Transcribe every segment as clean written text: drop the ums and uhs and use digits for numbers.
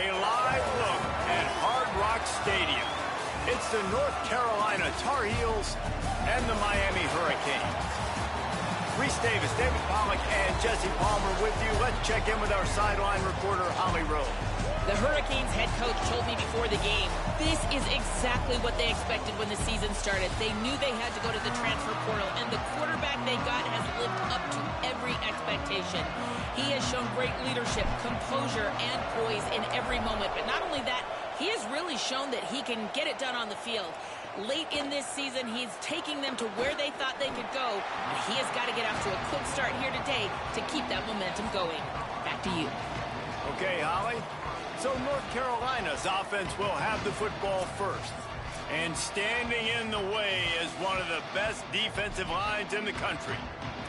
A live look at Hard Rock Stadium. It's the North Carolina Tar Heels and the Miami Hurricanes. Reese Davis, David Pollack, and Jesse Palmer with you. Let's check in with our sideline reporter, Holly Rowe. The Hurricanes head coach told me before the game, this is exactly what they expected when the season started. They knew they had to go to the transfer portal, and the quarterback they got has lived up to every expectation. He has shown great leadership, composure, and poise in every moment. But not only that, he has really shown that he can get it done on the field. Late in this season, he's taking them to where they thought they could go, and he has got to get off to a quick start here today to keep that momentum going. Back to you. Okay, Holly. So North Carolina's offense will have the football first. And standing in the way is one of the best defensive lines in the country.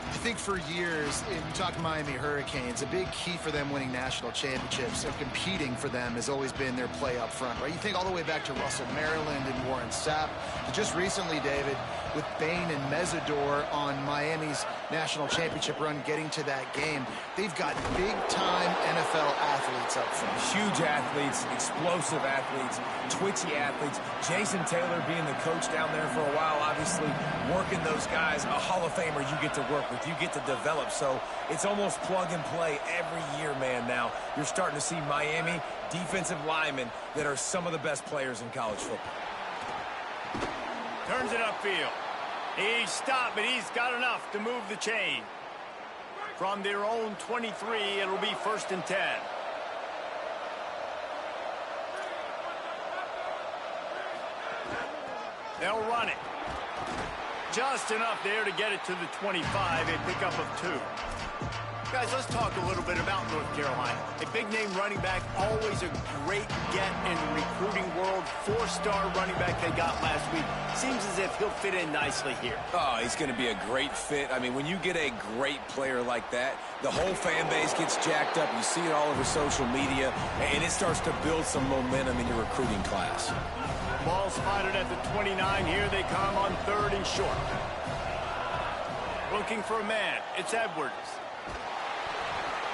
I think for years, in talking Miami Hurricanes, a big key for them winning national championships and competing for them has always been their play up front, right? You think all the way back to Russell Maryland and Warren Sapp, to just recently, David, with Bain and Mesidor on Miami's national championship run getting to that game. They've got big-time NFL athletes up front. Huge athletes, explosive athletes, twitchy athletes. Jason Taylor being the coach down there for a while, obviously working those guys. A Hall of Famer you get to work with, you get to develop. So it's almost plug and play every year, man. Now you're starting to see Miami defensive linemen that are some of the best players in college football. Turns it upfield. He's stopped, but he's got enough to move the chain. From their own 23, it'll be 1st and 10. They'll run it. Just enough there to get it to the 25, a pickup of 2. Guys, let's talk a little bit about North Carolina. A big-name running back, always a great get in the recruiting world. 4-star running back they got last week. Seems as if he'll fit in nicely here. Oh, he's going to be a great fit. I mean, when you get a great player like that, the whole fan base gets jacked up. You see it all over social media, and it starts to build some momentum in your recruiting class. Ball spotted at the 29. Here they come on 3rd and short. Looking for a man. It's Edwards.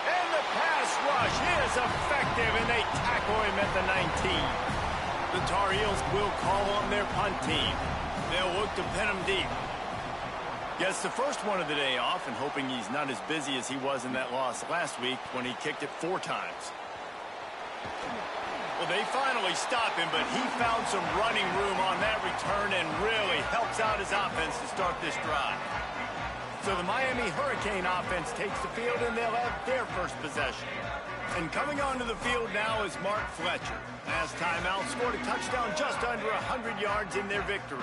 And the pass rush is effective, and they tackle him at the 19. The Tar Heels will call on their punt team. They'll look to pin him deep. Gets the first one of the day off, and hoping he's not as busy as he was in that loss last week when he kicked it 4 times. Well, they finally stop him, but he found some running room on that return and really helps out his offense to start this drive. So the Miami Hurricane offense takes the field, and they'll have their first possession. And coming onto the field now is Mark Fletcher. Last time out, scored a touchdown just under 100 yards in their victory.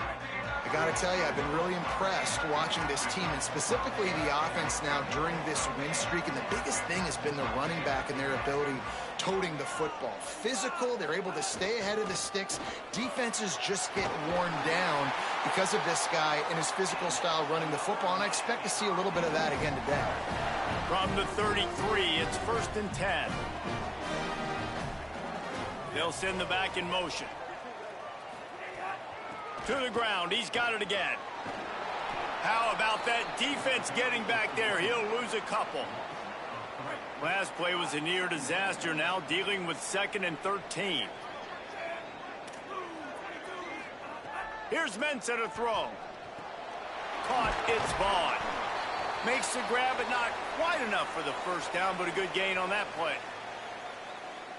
I got to tell you, I've been really impressed watching this team, and specifically the offense now during this win streak. And the biggest thing has been the running back and their ability toting the football. Physical, they're able to stay ahead of the sticks. Defenses just get worn down because of this guy and his physical style running the football, and I expect to see a little bit of that again today. From the 33, it's 1st and 10. They'll send the back in motion. To the ground, he's got it again. How about that defense getting back there? He'll lose a couple. Last play was a near disaster, now dealing with 2nd and 13. Here's Mensah to throw. Caught, it's Vaughn. Makes the grab, but not quite enough for the first down, but a good gain on that play.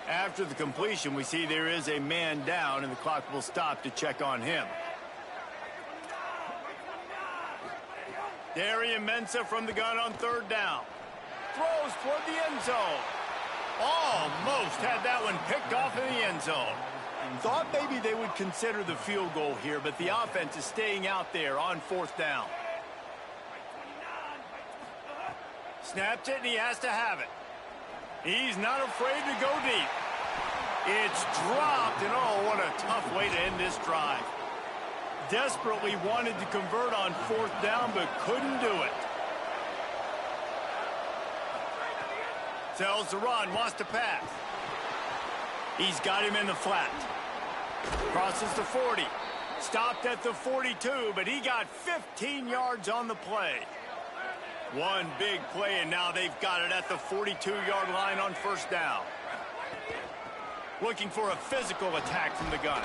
After the completion, we see there is a man down, and the clock will stop to check on him. Darian Mensah from the gun on 3rd down. Throws toward the end zone. Almost had that one picked off in the end zone. Thought maybe they would consider the field goal here, but the offense is staying out there on 4th down. Snaps it, and he has to have it. He's not afraid to go deep. It's dropped, and oh, what a tough way to end this drive. Desperately wanted to convert on 4th down, but couldn't do it. Tells the run, wants to pass. He's got him in the flat. Crosses the 40. Stopped at the 42, but he got 15 yards on the play. One big play, and now they've got it at the 42-yard line on 1st down. looking for a physical attack from the gun.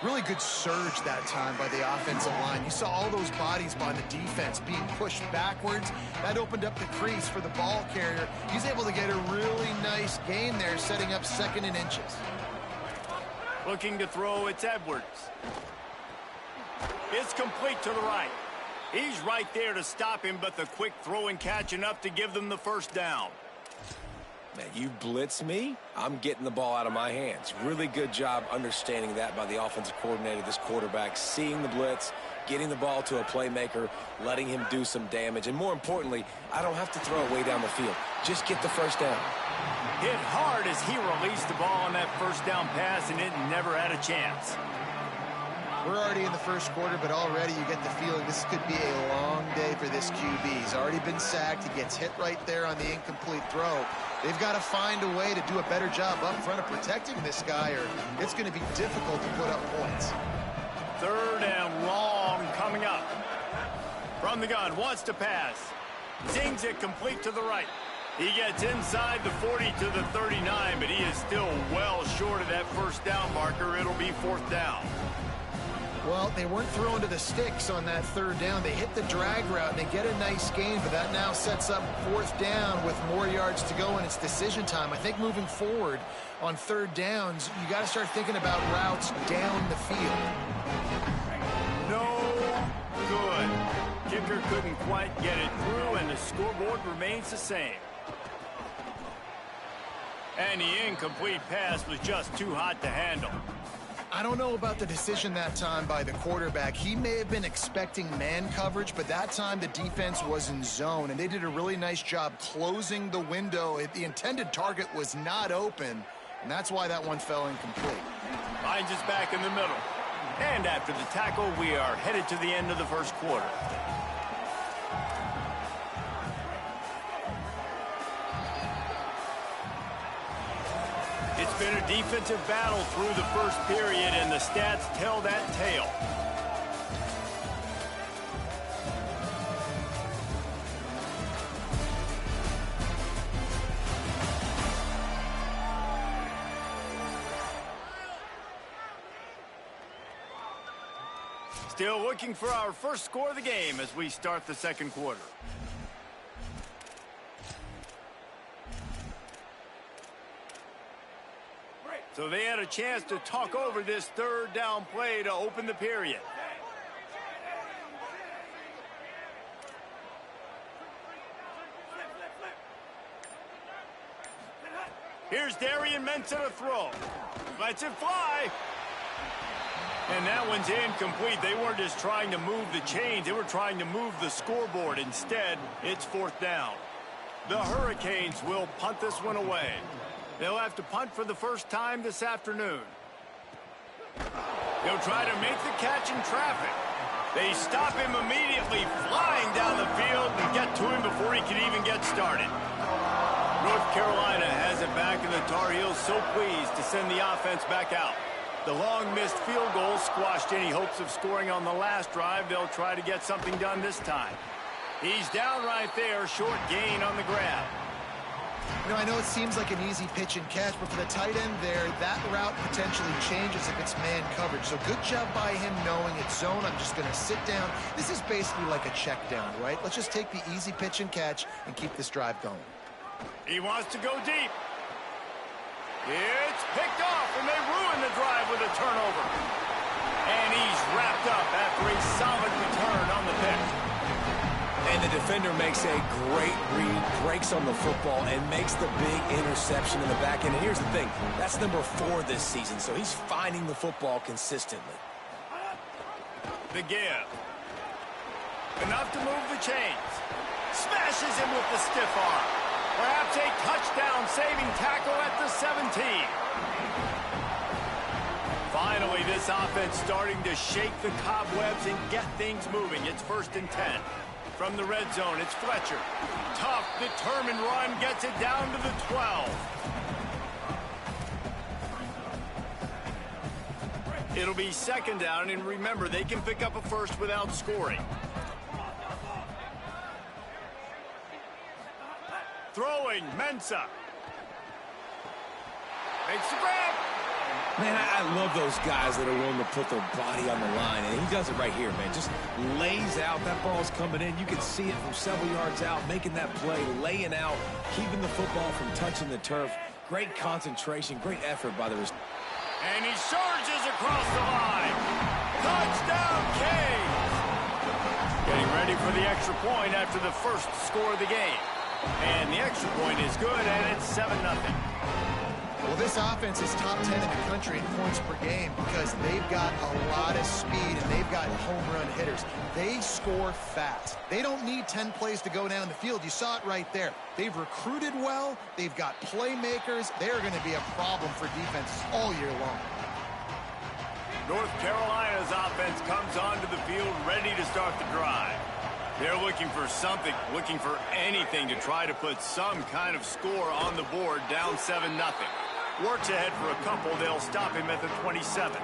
Really good surge that time by the offensive line. You saw all those bodies by the defense being pushed backwards. That opened up the crease for the ball carrier. He's able to get a really nice gain there, setting up 2nd and inches. Looking to throw, it's Edwards. It's complete to the right. He's right there to stop him, but the quick throw and catch enough to give them the first down. Man, you blitz me, I'm getting the ball out of my hands. Really good job understanding that by the offensive coordinator, this quarterback, seeing the blitz, getting the ball to a playmaker, letting him do some damage. And more importantly, I don't have to throw it way down the field. Just get the first down. Hit hard as he released the ball on that first down pass, and it never had a chance. We're already in the first quarter, but already you get the feeling this could be a long day for this QB. He's already been sacked. He gets hit right there on the incomplete throw. They've got to find a way to do a better job up front of protecting this guy, or it's going to be difficult to put up points. 3rd and long coming up. From the gun, wants to pass. Zings it complete to the right. He gets inside the 40 to the 39, but he is still well short of that first down marker. It'll be 4th down. Well, they weren't throwing to the sticks on that 3rd down. They hit the drag route, and they get a nice gain, but that now sets up 4th down with more yards to go, and it's decision time. I think moving forward on 3rd downs, you got to start thinking about routes down the field. No good. Kicker couldn't quite get it through, and the scoreboard remains the same. And the incomplete pass was just too hot to handle. I don't know about the decision that time by the quarterback. He may have been expecting man coverage, but that time the defense was in zone, and they did a really nice job closing the window. The intended target was not open, and that's why that one fell incomplete. Finds us back in the middle. And after the tackle, we are headed to the end of the first quarter. It's been a defensive battle through the first period, and the stats tell that tale. Still looking for our first score of the game as we start the second quarter. So they had a chance to talk over this 3rd down play to open the period. Here's Darian Mensah to throw. Lets it fly. And that one's incomplete. They weren't just trying to move the chains. They were trying to move the scoreboard. Instead, it's 4th down. The Hurricanes will punt this one away. They'll have to punt for the first time this afternoon. He'll try to make the catch in traffic. They stop him immediately, flying down the field and get to him before he can even get started. North Carolina has it back, and the Tar Heels so pleased to send the offense back out. The long missed field goal squashed any hopes of scoring on the last drive. They'll try to get something done this time. He's down right there, short gain on the grab. You know, I know it seems like an easy pitch and catch, but for the tight end there, that route potentially changes if it's man coverage. So good job by him knowing it's zone. I'm just going to sit down. This is basically like a check down, right? Let's just take the easy pitch and catch and keep this drive going. He wants to go deep. It's picked off, and they ruin the drive with a turnover. And he's wrapped up after a solid return on the pick. And the defender makes a great read, breaks on the football, and makes the big interception in the back end. And here's the thing, that's number 4 this season, so he's finding the football consistently. The give. Enough to move the chains. Smashes him with the stiff arm. Perhaps a touchdown-saving tackle at the 17. Finally, this offense starting to shake the cobwebs and get things moving. It's 1st and 10. From the red zone, it's Fletcher. Tough, determined run, gets it down to the 12. It'll be 2nd down, and remember, they can pick up a first without scoring. Throwing, Mensah. Makes the grab. Man, I love those guys that are willing to put their body on the line, and he does it right here, man. Just lays out. That ball's coming in. You can see it from several yards out, making that play, laying out, keeping the football from touching the turf. Great concentration, great effort by the receiver. And he surges across the line. Touchdown, Canes! Getting ready for the extra point after the first score of the game. And the extra point is good, and it's 7-0. Well, this offense is top 10 in the country in points per game because they've got a lot of speed and they've got home run hitters. They score fast. They don't need 10 plays to go down the field. You saw it right there. They've recruited well. They've got playmakers. They're going to be a problem for defenses all year long. North Carolina's offense comes onto the field ready to start the drive. They're looking for something, looking for anything to try to put some kind of score on the board, down 7-0. Works ahead for a couple. They'll stop him at the 27.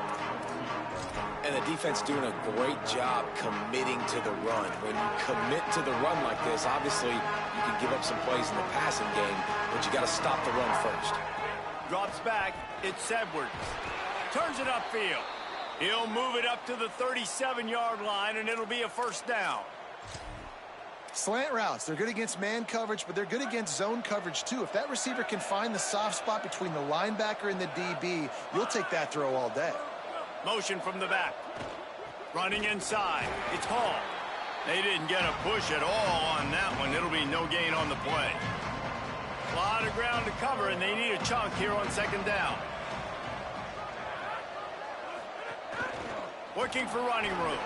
And the defense doing a great job committing to the run. When you commit to the run like this, obviously you can give up some plays in the passing game, but you got to stop the run first. Drops back. It's Edwards. Turns it upfield. He'll move it up to the 37-yard line, and it'll be a first down. Slant routes, they're good against man coverage, but they're good against zone coverage too. If that receiver can find the soft spot between the linebacker and the DB, you'll take that throw all day. Motion from the back. Running inside. It's Hall. They didn't get a push at all on that one. It'll be no gain on the play. A lot of ground to cover, and they need a chunk here on second down. Looking for running room.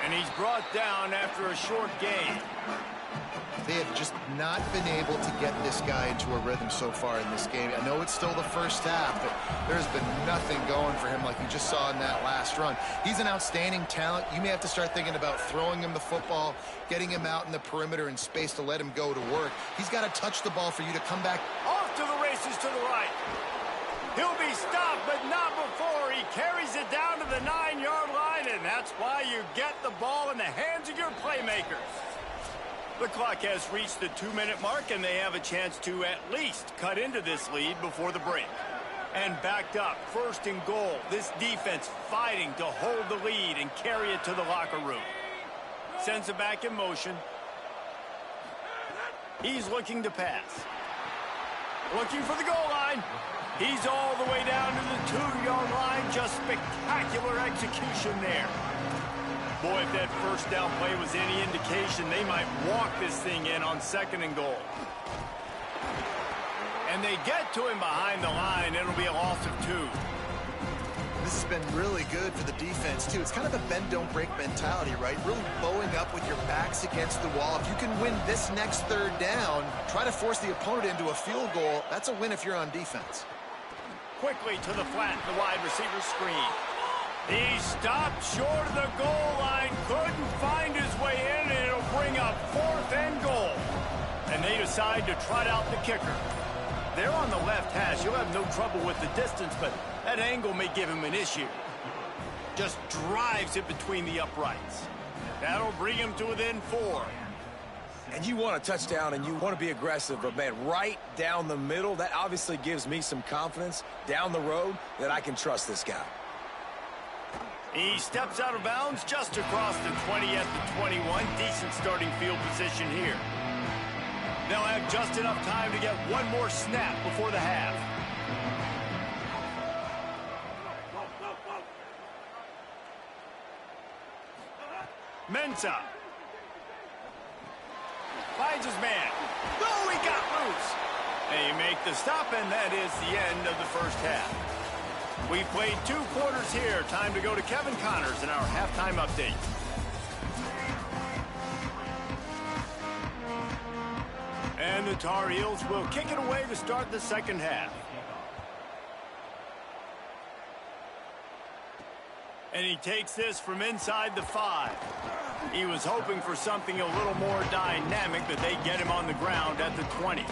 And he's brought down after a short gain. They have just not been able to get this guy into a rhythm so far in this game. I know it's still the first half, but there's been nothing going for him like you just saw in that last run. He's an outstanding talent. You may have to start thinking about throwing him the football, getting him out in the perimeter in space to let him go to work. He's got to touch the ball for you to come back. Off to the races to the right. He'll be stopped, but not before he carries it down to the 9-yard line, and that's why you get the ball in the hands of your playmakers. The clock has reached the 2-minute mark, and they have a chance to at least cut into this lead before the break. And backed up, first and goal. This defense fighting to hold the lead and carry it to the locker room. Sends it back in motion. He's looking to pass. Looking for the goal line. He's all the way down to the 2-yard line. Just spectacular execution there. Boy, if that first down play was any indication, they might walk this thing in on second and goal. And they get to him behind the line. It'll be a loss of 2. This has been really good for the defense, too. It's kind of a bend-don't-break mentality, right? Really bowing up with your backs against the wall. If you can win this next third down, try to force the opponent into a field goal. That's a win if you're on defense. Quickly to the flat, the wide receiver screen. He stopped short of the goal line, couldn't find his way in, and it'll bring up 4th and goal. And they decide to trot out the kicker. They're on the left hash. You'll have no trouble with the distance, but that angle may give him an issue. Just drives it between the uprights. That'll bring him to within 4. And you want a touchdown and you want to be aggressive, but man, right down the middle, that obviously gives me some confidence down the road that I can trust this guy. He steps out of bounds just across the 20 at the 21. Decent starting field position here. They'll have just enough time to get one more snap before the half. Mensah. Finds his man. No, he got loose. They make the stop, and that is the end of the first half. We've played 2 quarters here. Time to go to Kevin Connors in our halftime update. And the Tar Heels will kick it away to start the second half. And he takes this from inside the 5. He was hoping for something a little more dynamic, but they get him on the ground at the 20.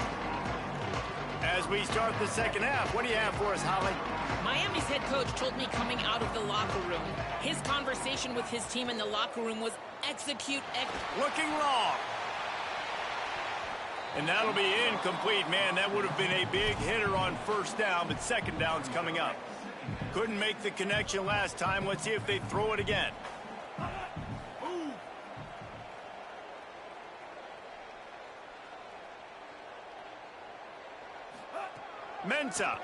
As we start the second half, what do you have for us, Holly? Miami's head coach told me coming out of the locker room, his conversation with his team in the locker room was execute. Looking wrong. And that'll be incomplete. Man, that would have been a big hitter on first down, but second down's coming up. Couldn't make the connection last time. Let's see if they throw it again. Mensah.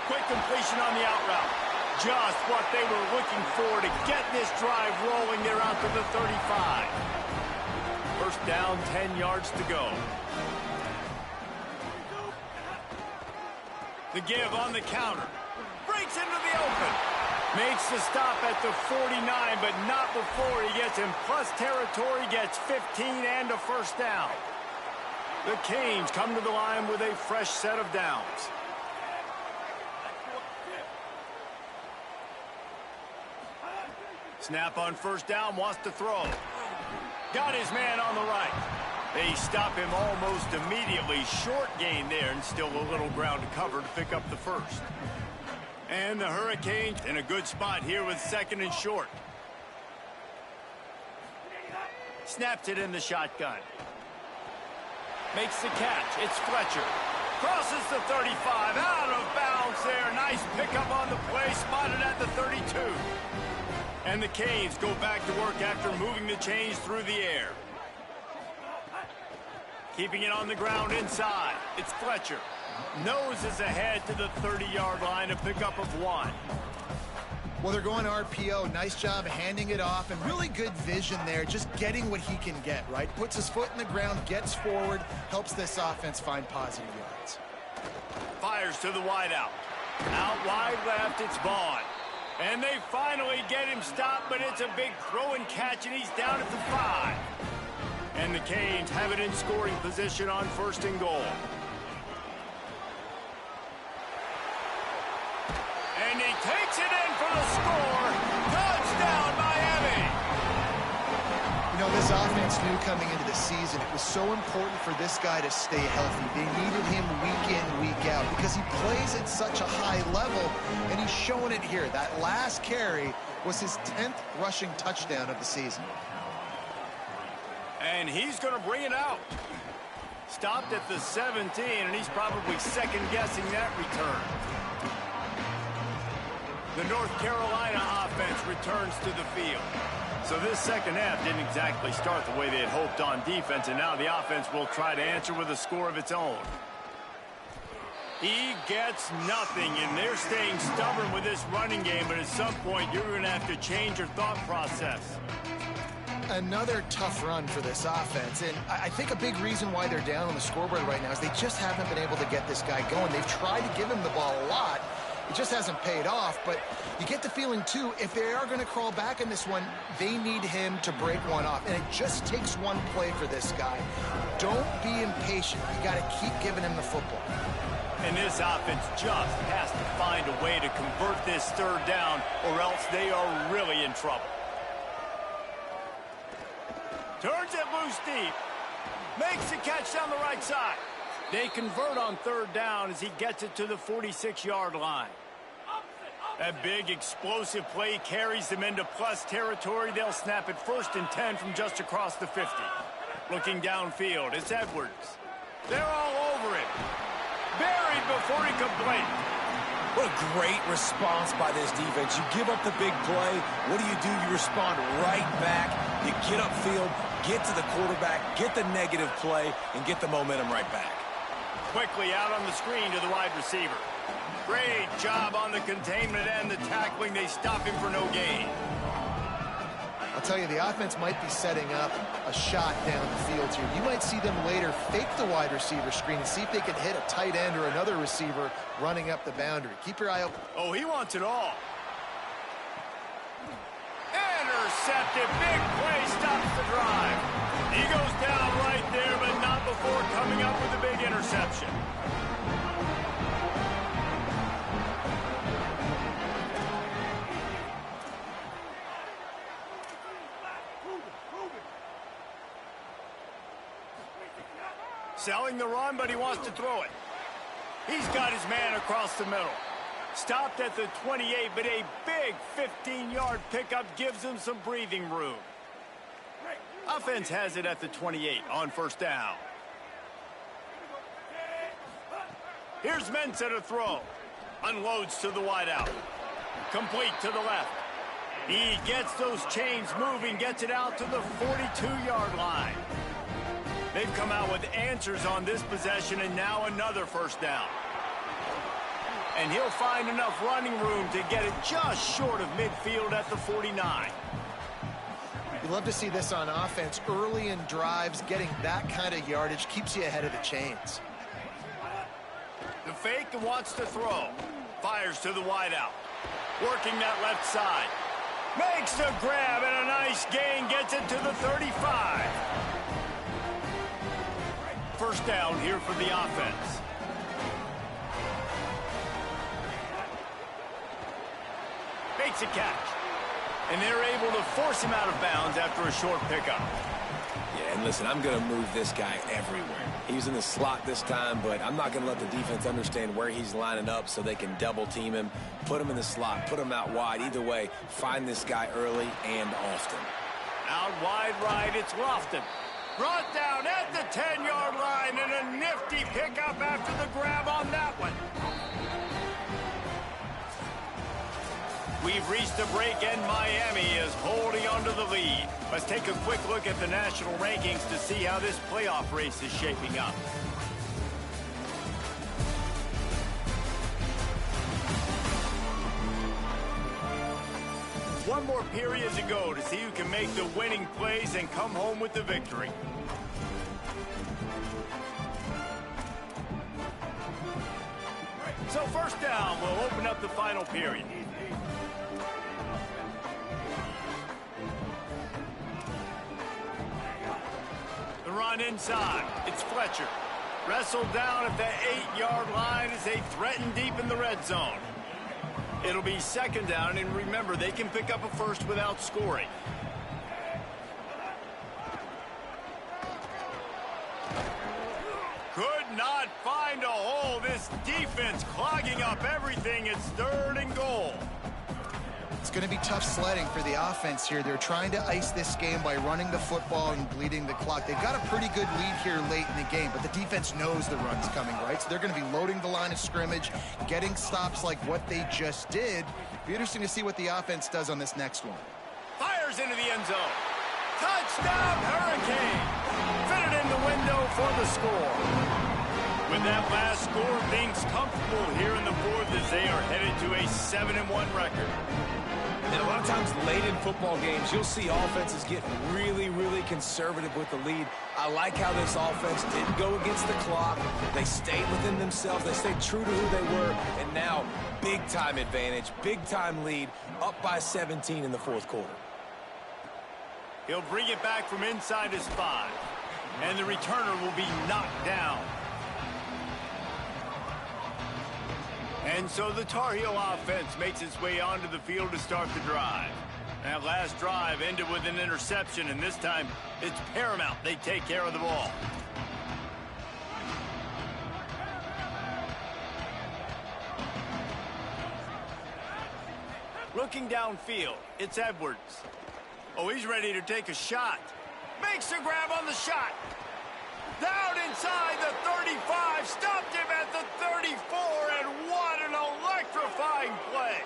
Quick completion on the out route. Just what they were looking for to get this drive rolling. They're out to the 35. First down, 10 yards to go. The give on the counter. Breaks into the open. Makes the stop at the 49, but not before he gets in plus territory, gets 15 and a first down. The Canes come to the line with a fresh set of downs. Snap on first down, wants to throw. Got his man on the right. They stop him almost immediately. Short gain there, and still a little ground to cover to pick up the first. And the Hurricanes in a good spot here with second and short. Snaps it in the shotgun. Makes the catch. It's Fletcher. Crosses the 35. Out of bounds there. Nice pickup on the play. Spotted at the 32. And the Canes go back to work after moving the chains through the air. Keeping it on the ground inside. It's Fletcher. Noses ahead to the 30-yard line. A pickup of 1. Well, they're going RPO. Nice job handing it off, and really good vision there, just getting what he can get, right? Puts his foot in the ground, gets forward, helps this offense find positive yards. Fires to the wideout. Out wide left, it's Vaughn. And they finally get him stopped, but it's a big throw and catch, and he's down at the 5. And the Canes have it in scoring position on first and goal. And he takes it in for the score. Touchdown, Miami! You know, this offense knew coming into the season it was so important for this guy to stay healthy. They needed him week in, week out because he plays at such a high level, and he's showing it here. That last carry was his 10th rushing touchdown of the season. And he's going to bring it out. Stopped at the 17, and he's probably second-guessing that return. The North Carolina offense returns to the field. So this second half didn't exactly start the way they had hoped on defense, and now the offense will try to answer with a score of its own. He gets nothing, and they're staying stubborn with this running game, but at some point you're going to have to change your thought process. Another tough run for this offense, and I think a big reason why they're down on the scoreboard right now is they just haven't been able to get this guy going. They've tried to give him the ball a lot. It just hasn't paid off, but you get the feeling, too, if they are going to crawl back in this one, they need him to break one off, and it just takes one play for this guy. Don't be impatient. You got to keep giving him the football. And this offense just has to find a way to convert this third down, or else they are really in trouble. Turns it loose deep. Makes the catch down the right side. They convert on third down as he gets it to the 46-yard line. That big explosive play carries them into plus territory. They'll snap it first and 10 from just across the 50. Looking downfield, it's Edwards. They're all over him. Buried before he could blink. What a great response by this defense. You give up the big play. What do? You respond right back. You get upfield, get to the quarterback, get the negative play, and get the momentum right back. Quickly out on the screen to the wide receiver. Great job on the containment and the tackling. They stop him for no gain. I'll tell you, the offense might be setting up a shot down the field here. You might see them later fake the wide receiver screen and see if they can hit a tight end or another receiver running up the boundary. Keep your eye open. Oh, he wants it all. Intercepted. Big play stops the drive. He goes down right there, but not before coming up with a big interception. Selling the run, but he wants to throw it. He's got his man across the middle. Stopped at the 28, but a big 15-yard pickup gives him some breathing room. Offense has it at the 28 on first down. Here's Mensa to throw. Unloads to the wideout. Complete to the left. He gets those chains moving, gets it out to the 42-yard line. They've come out with answers on this possession, and now another first down. And he'll find enough running room to get it just short of midfield at the 49. You love to see this on offense. Early in drives, getting that kind of yardage keeps you ahead of the chains. The fake and wants to throw. Fires to the wideout. Working that left side. Makes the grab and a nice gain. Gets it to the 35. First down here for the offense. Makes a catch. And they're able to force him out of bounds after a short pickup. Yeah, and listen, I'm going to move this guy everywhere. He's in the slot this time, but I'm not going to let the defense understand where he's lining up so they can double team him, put him in the slot, put him out wide. Either way, find this guy early and often. Out wide right, it's Lofton. Brought down at the 10-yard line, and a nifty pickup after the grab on that one. We've reached the break, and Miami is holding on to the lead. Let's take a quick look at the national rankings to see how this playoff race is shaping up. One more period to go to see who can make the winning plays and come home with the victory. So first down, we'll open up the final period. The run inside. It's Fletcher. Wrestled down at the 8-yard line as they threaten deep in the red zone. It'll be second down, and remember, they can pick up a first without scoring. Could not find a hole. This defense clogging up everything. It's third and goal. It's going to be tough sledding for the offense here. They're trying to ice this game by running the football and bleeding the clock. They've got a pretty good lead here late in the game, but the defense knows the run's coming, right? So they're going to be loading the line of scrimmage, getting stops like what they just did. Be interesting to see what the offense does on this next one. Fires into the end zone. Touchdown, Hurricane. Fitted in the window for the score. With that last score, things comfortable here in the fourth as they are headed to a 7-1 record. And a lot of times late in football games, you'll see offenses get really, really conservative with the lead. I like how this offense didn't go against the clock. They stayed within themselves. They stayed true to who they were. And now, big-time advantage, big-time lead, up by 17 in the fourth quarter. He'll bring it back from inside his 5. And the returner will be knocked down. And so the Tar Heel offense makes its way onto the field to start the drive. That last drive ended with an interception, and this time it's paramount they take care of the ball. Looking downfield, it's Edwards. Oh, he's ready to take a shot. Makes the grab on the shot. Down inside the 35, stopped him at the 34, and what an electrifying play.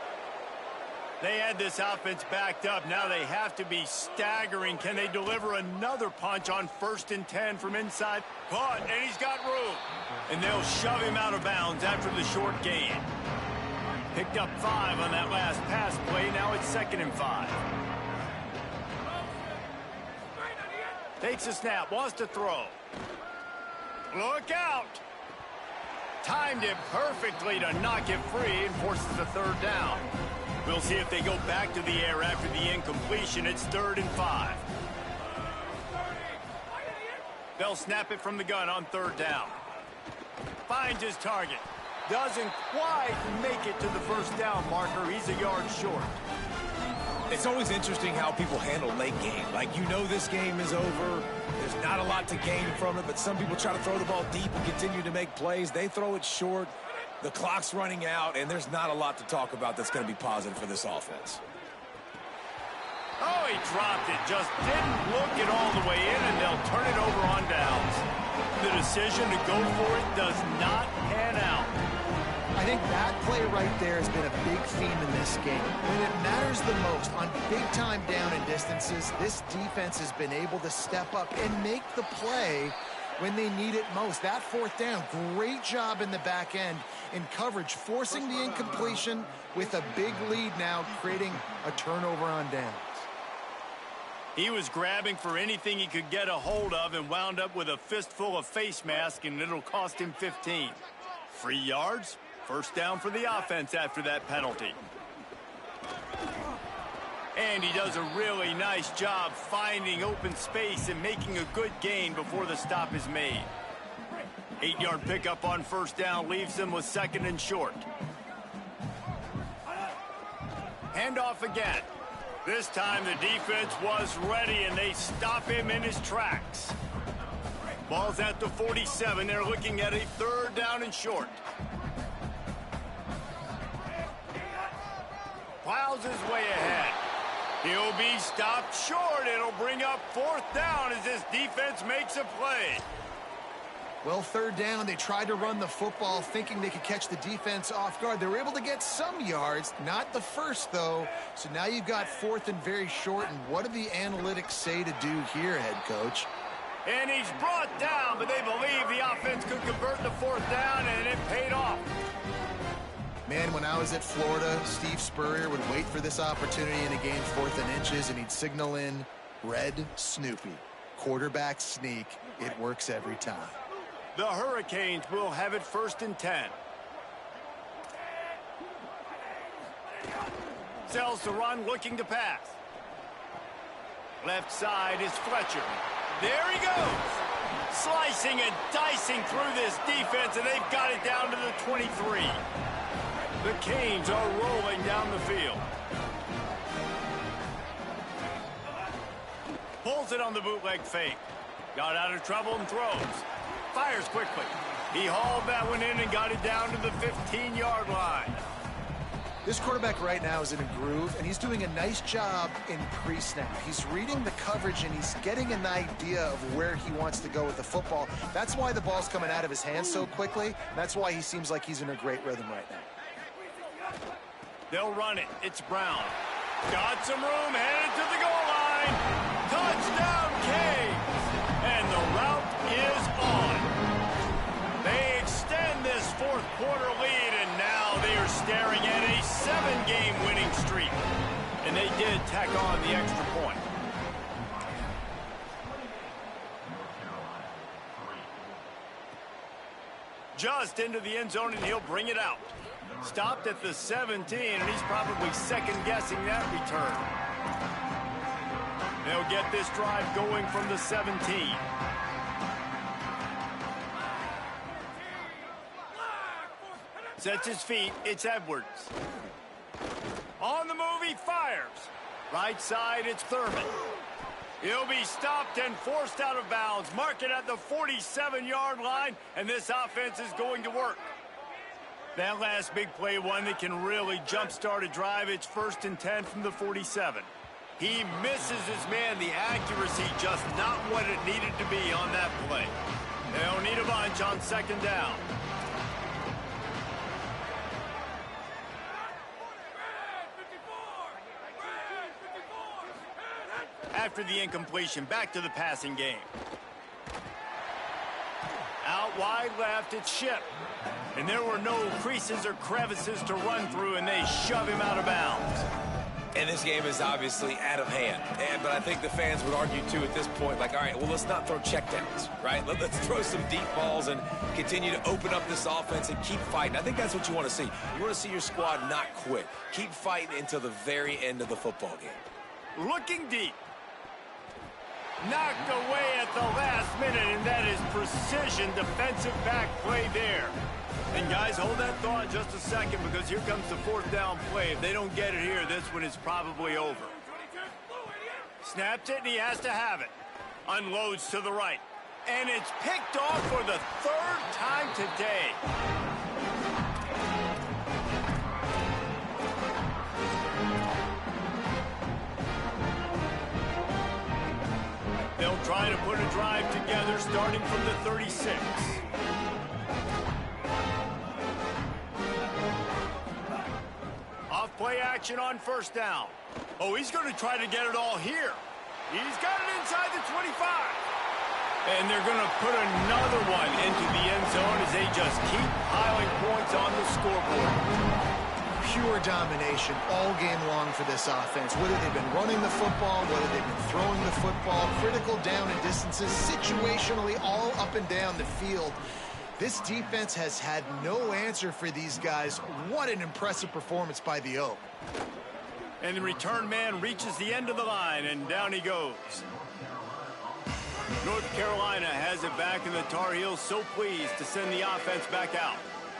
They had this offense backed up. Now they have to be staggering. Can they deliver another punch on 1st and 10 from inside? Caught, and he's got room. And they'll shove him out of bounds after the short gain. Picked up 5 on that last pass play. Now it's 2nd and 5. Takes a snap, wants to throw. Look out! Timed it perfectly to knock it free and forces the 3rd down. We'll see if they go back to the air after the incompletion. It's 3rd and 5. They'll snap it from the gun on 3rd down. Finds his target. Doesn't quite make it to the 1st down marker. He's a yard short. It's always interesting how people handle late game. Like, you know this game is over. There's not a lot to gain from it, but some people try to throw the ball deep and continue to make plays. They throw it short. The clock's running out, and there's not a lot to talk about that's going to be positive for this offense. Oh, he dropped it. Just didn't look it all the way in, and they'll turn it over on downs. The decision to go for it does not pan out. I think that play right there has been a big theme in this game. When it matters the most, on big-time down and distances, this defense has been able to step up and make the play when they need it most. That fourth down, great job in the back end in coverage, forcing the incompletion with a big lead now, creating a turnover on downs. He was grabbing for anything he could get a hold of and wound up with a fistful of face mask, and it'll cost him 15. 3 yards, first down for the offense after that penalty. And he does a really nice job finding open space and making a good gain before the stop is made. 8-yard pickup on first down leaves them with second and short. Handoff again. This time the defense was ready, and they stop him in his tracks. Ball's at the 47. They're looking at a third down and short. Plows his way ahead. He'll be stopped short. It'll bring up fourth down as this defense makes a play. Well, third down, they tried to run the football thinking they could catch the defense off guard. They were able to get some yards, not the first, though. So now you've got fourth and very short. And what do the analytics say to do here, head coach? And he's brought down, but they believe the offense could convert the fourth down, and it paid off. Man, when I was at Florida, Steve Spurrier would wait for this opportunity in a game 4th and inches, and he'd signal in red Snoopy. Quarterback sneak. It works every time. The Hurricanes will have it first and 10. Sells the run, looking to pass. Left side is Fletcher. There he goes. Slicing and dicing through this defense, and they've got it down to the 23. The Canes are rolling down the field. Pulls it on the bootleg fake. Got out of trouble and throws. Fires quickly. He hauled that one in and got it down to the 15-yard line. This quarterback right now is in a groove, and he's doing a nice job in pre-snap. He's reading the coverage, and he's getting an idea of where he wants to go with the football. That's why the ball's coming out of his hands so quickly. That's why he seems like he's in a great rhythm right now. They'll run it. It's Brown. Got some room, headed to the goal line. Touchdown, Canes! And the route is on. They extend this fourth quarter lead, and now they are staring at a 7-game winning streak. And they did tack on the extra point. Just into the end zone, and he'll bring it out. Stopped at the 17, and he's probably second-guessing that return. They'll get this drive going from the 17. Sets his feet. It's Edwards. On the move, he fires. Right side, it's Thurman. He'll be stopped and forced out of bounds. Mark it at the 47-yard line, and this offense is going to work. That last big play, one that can really jumpstart a drive. It's first and 10 from the 47. He misses his man. The accuracy just not what it needed to be on that play. They'll need a bunch on second down. After the incompletion, back to the passing game. Out wide left, it's Ship. And there were no creases or crevices to run through, and they shove him out of bounds. And this game is obviously out of hand. But I think the fans would argue, too, at this point, like, all right, well, let's not throw checkdowns, right? Let's throw some deep balls and continue to open up this offense and keep fighting. I think that's what you want to see. You want to see your squad not quit. Keep fighting until the very end of the football game. Looking deep. Knocked away at the last minute, and that is precision defensive back play there. And guys, hold that thought just a second, because here comes the fourth down play. If they don't get it here, this one is probably over. Snaps it, and he has to have it. Unloads to the right. And it's picked off for the third time today. try to put a drive together starting from the 36. Off play action on first down. Oh, he's going to try to get it all here. He's got it inside the 25. And they're going to put another one into the end zone as they just keep piling points on the scoreboard. Pure domination all game long for this offense. Whether they've been running the football, whether they've been throwing the football, critical down and distances, situationally all up and down the field. This defense has had no answer for these guys. What an impressive performance by the O. And the return man reaches the end of the line, and down he goes. North Carolina has it back, and the Tar Heels so pleased to send the offense back out.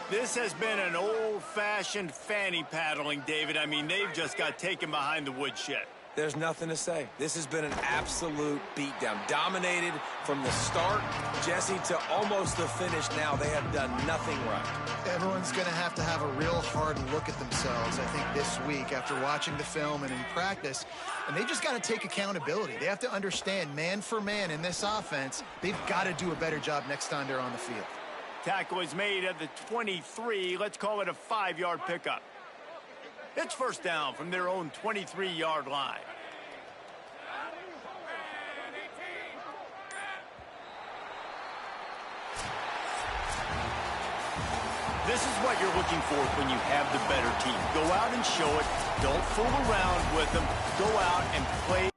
This has been an old-fashioned fanny paddling, David. I mean, they've just got taken behind the woodshed. There's nothing to say. This has been an absolute beatdown. Dominated from the start, Jesse, to almost the finish now. They have done nothing right. Everyone's going to have a real hard look at themselves, I think, this week after watching the film and in practice. And they just got to take accountability. They have to understand, man for man in this offense, they've got to do a better job next time they're on the field. Tackle is made at the 23. Let's call it a 5-yard pickup. It's first down from their own 23-yard line. This is what you're looking for when you have the better team. Go out and show it. Don't fool around with them. Go out and play.